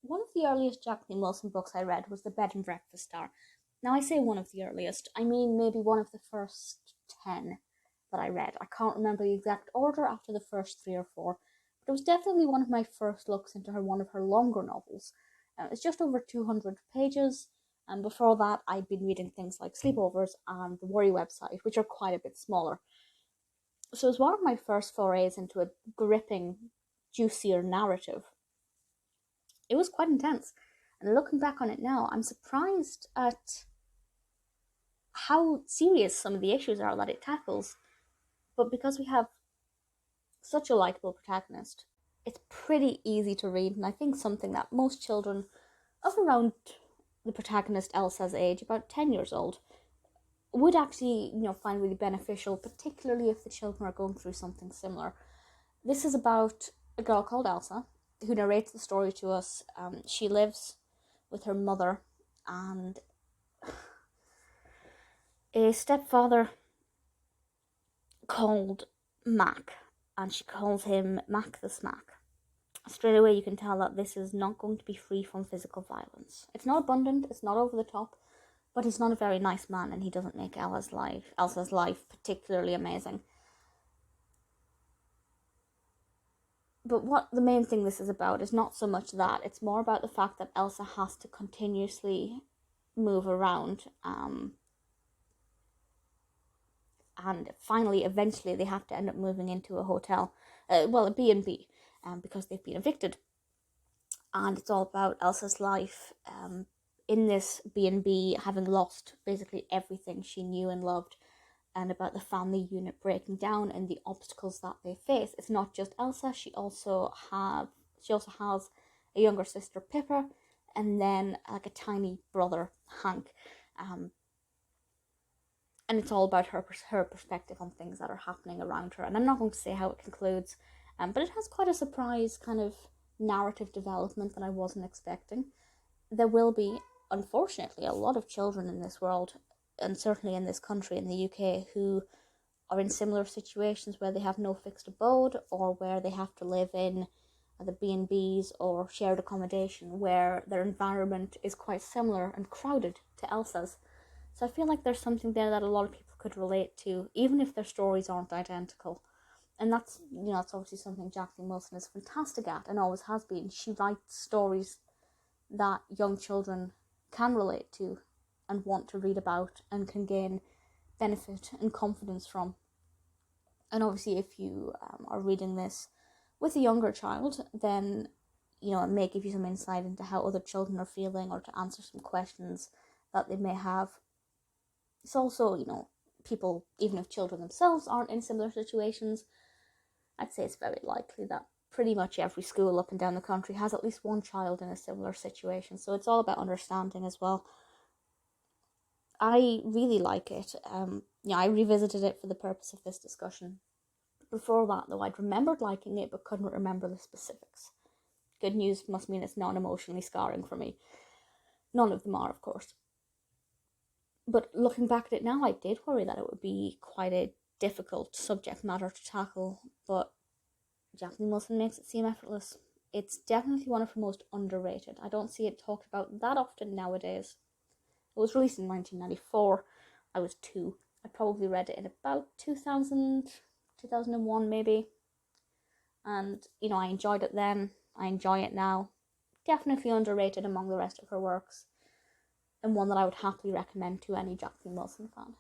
One of the earliest Jacqueline Wilson books I read was The Bed and Breakfast Star. Now, I say one of the earliest, I mean maybe one of the first 10 that I read. I can't remember the exact order after the first 3 or 4, but it was definitely one of my first looks into one of her longer novels. It's just over 200 pages, and before that, I'd been reading things like Sleepovers and The Worry website, which are quite a bit smaller. So it was one of my first forays into a gripping, juicier narrative. It was quite intense. And looking back on it now, I'm surprised at how serious some of the issues are that it tackles. But because we have such a likable protagonist, it's pretty easy to read. And I think something that most children of around the protagonist Elsa's age, about 10 years old, would actually, find really beneficial, particularly if the children are going through something similar. This is about a girl called Elsa who narrates the story to us. She lives with her mother and a stepfather called Mac, and she calls him Mac the Smack. Straight away you can tell that this is not going to be free from physical violence. It's not abundant, it's not over the top, but he's not a very nice man, and he doesn't make Elsa's life particularly amazing. But what the main thing this is about is not so much that, it's more about the fact that Elsa has to continuously move around, and finally, eventually, they have to end up moving into a hotel, a B&B, because they've been evicted. And it's all about Elsa's life in this B&B, having lost basically everything she knew and loved, and about the family unit breaking down and the obstacles that they face. It's not just Elsa, she also has a younger sister, Pippa, and then like a tiny brother, Hank. And it's all about her perspective on things that are happening around her. And I'm not going to say how it concludes, but it has quite a surprise kind of narrative development that I wasn't expecting. There will be, unfortunately, a lot of children in this world, and certainly in this country, in the UK, who are in similar situations where they have no fixed abode, or where they have to live in the B&Bs or shared accommodation, where their environment is quite similar and crowded to Elsa's. So I feel like there's something there that a lot of people could relate to, even if their stories aren't identical. And that's obviously something Jacqueline Wilson is fantastic at, and always has been. She writes stories that young children can relate to and want to read about and can gain benefit and confidence from. And obviously, if you are reading this with a younger child, then it may give you some insight into how other children are feeling, or to answer some questions that they may have. It's also, people, even if children themselves aren't in similar situations, I'd say it's very likely that pretty much every school up and down the country has at least one child in a similar situation. So it's all about understanding as well. I really like it. I revisited it for the purpose of this discussion. Before that, though, I'd remembered liking it but couldn't remember the specifics. Good news must mean it's not emotionally scarring for me. None of them are, of course. But looking back at it now, I did worry that it would be quite a difficult subject matter to tackle, but Jacqueline Wilson makes it seem effortless. It's definitely one of her most underrated. I don't see it talked about that often nowadays. It was released in 1994. I was 2. I probably read it in about 2000, 2001 maybe. And, I enjoyed it then. I enjoy it now. Definitely underrated among the rest of her works. And one that I would happily recommend to any Jacqueline Wilson fan.